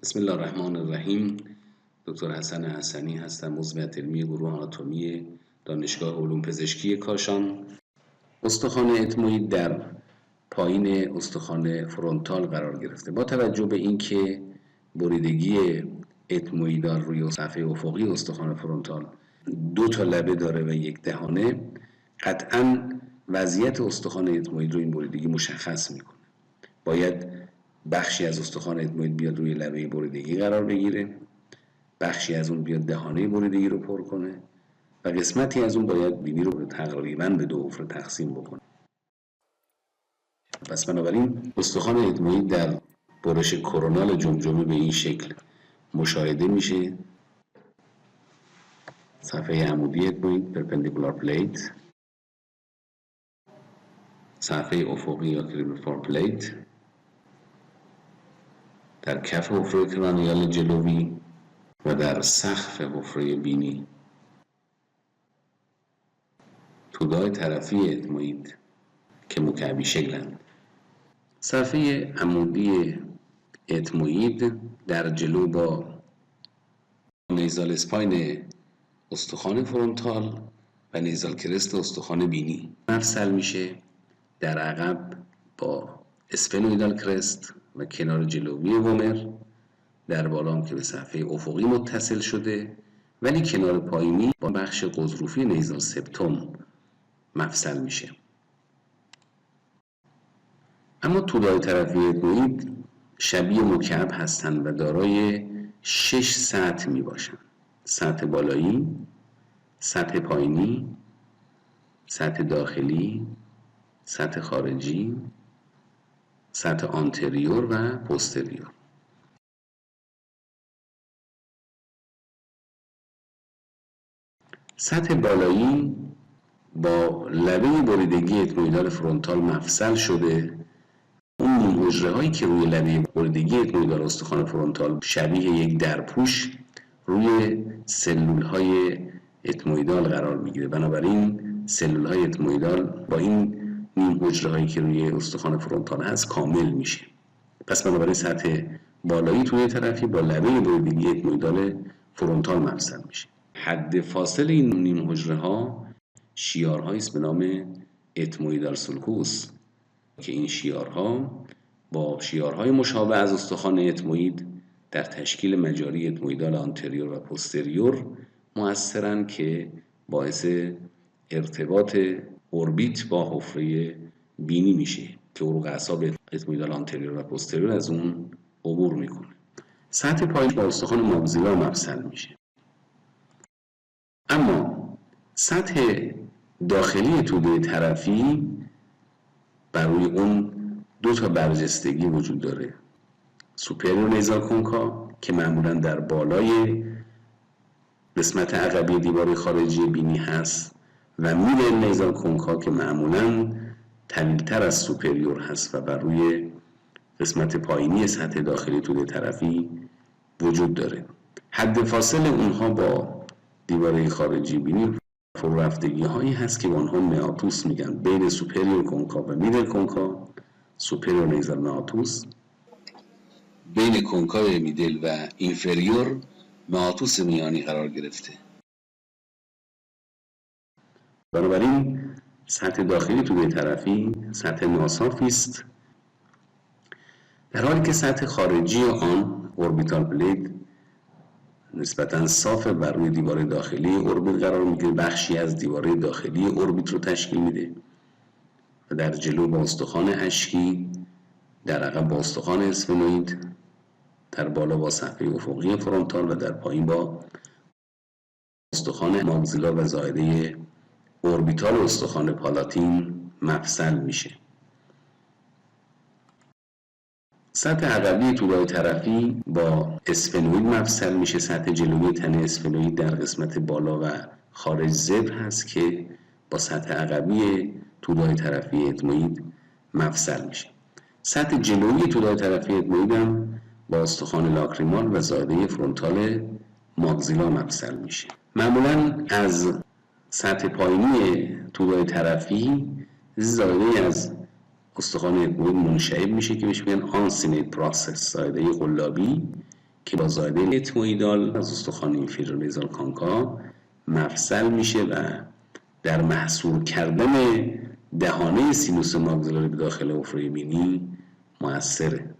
بسم الله الرحمن الرحیم. دکتر حسن حسنی هستم، عضو هیئت علمی گروه آناتومی دانشگاه علوم پزشکی کاشان. استخوان اتموئید در پایین استخوان فرونتال قرار گرفته. با توجه به اینکه بریدگی اتموئیدال روی صفحه افقی استخوان فرونتال دو تا لبه داره و یک دهانه، قطعاً وضعیت استخوان اتموئید رو این بریدگی مشخص میکنه. باید بخشی از استخوان اتموئید بیاد روی لبه بریدگی قرار بگیره، بخشی از اون بیاد دهانه بریدگی رو پر کنه و قسمتی از اون باید بینی رو تقریباً به دو حفره تقسیم بکنه. پس بنابراین استخوان اتموئید در برش کرونال جمجمه به این شکل مشاهده میشه. صفحه عمودی اتموئید پرپندیکولار پلیت، صفحه افقی یا کریبیفور پلیت در کف حفره کرانیال جلوی و در سقف حفره بینی. توده‌های طرفی اتموئید که مکعبی شکلند. صفحه عمودی اتموئید در جلو با نیزال اسپاین استخوان فرونتال و نیزال کرست استخوان بینی مفصل میشه. در عقب با اسفنویدال کرست و کنار جلوی وومر، در بالا هم که به صفحه افقی متصل شده ولی کنار پایینی با بخش قضروفی نیزال سپتوم مفصل میشه. اما توده‌های طرفی اتموئید شبیه مکعب هستند و دارای 6 سطح می باشند: سطح بالایی، سطح پایینی، سطح داخلی، سطح خارجی، سطح آنتریور و پوستریور. سطح بالایی با لبه بریدگی اتموئیدال فرونتال مفصل شده. اون نیم حجره هایی که روی لبه بریدگی اتموئیدال استخوان فرونتال شبیه یک درپوش روی سلول های اتموئیدال قرار میگیره. بنابراین سلول های اتموئیدال با این نیم حجره هایی که روی استخوان فرونتال هست کامل میشه. پس بنابراین سطح بالایی توی طرفی با لبه بریدگی اتموئیدال فرونتال مفصل میشه. حد فاصل این نیم حجره ها شیارهایی است به نام اتموئیدال سولکوس که این شیارها با شیارهای مشابه از استخوان اتموئید در تشکیل مجاری اتموئیدال آنتریور و پوستریور مؤثرن که باعث ارتباط اوربیت با حفره بینی میشه که عروق اعصاب اتموئیدال آنتریور و پوستریور از اون عبور میکنه. سطح پایین با استخوان ماگزیلا مفصل میشه. اما سطح داخلی توده طرفی بر روی اون دو تا برجستگی وجود داره: سوپریور نیزال کونکا که معمولا در بالای قسمت عقبی دیوار خارجی بینی هست و میدل نیزال کونکا که معمولا طویل‌تر از سوپریور هست و بر روی قسمت پایینی سطح داخلی توده طرفی وجود داره. حد فاصل اونها با دیواره خارجی بینی فرو رفتگی هایی هست که اونها میاتوس میگن، بین سوپریور کونکا و میدل کونکا. سوپریور نیزال میاتوس بین کونکاو میدل و اینفریور میاتوس میانی قرار گرفته. بنابراین سطح داخلی توده طرفی سطح ناصافی است، در حالی که سطح خارجی آن اوربیتال پلیت نسبتاً صاف بر روی دیواره داخلی اوربیت قرار میگیره. بخشی از دیواره داخلی اوربیت رو تشکیل میده و در جلو با استخوان اشکی، در عقب با استخوان اسفنوئید، در بالا با صفحه افقی فرونتال و در پایین با استخوان ماگزیلا و زائده اوربیتال و استخوان پالاتین مفصل میشه. سطح عقبی توده‌های طرفی با اسفنوئید مفصل میشه. سطح جلوی تن اسفنوئید در قسمت بالا و خارج زبر هست که با سطح عقبی توده‌های طرفی اتموئید مفصل میشه. سطح جلوی توده‌های طرفی اتموئید هم با استخوان لاکریمال و زائده فرونتال ماگزیلا مفصل میشه. معمولا از سطح پایینی توده‌های طرفی زائده از استخوان اتموئید منشعب میشه که بهش میگن آنسینیت پروسس، زائده قلابی که با زایده اتموئیدال از استخوان اینفریور نیزال کانکا مفصل میشه و در محصور کردن دهانه سینوس ماگزیلاری به داخل حفره بینی مؤثره.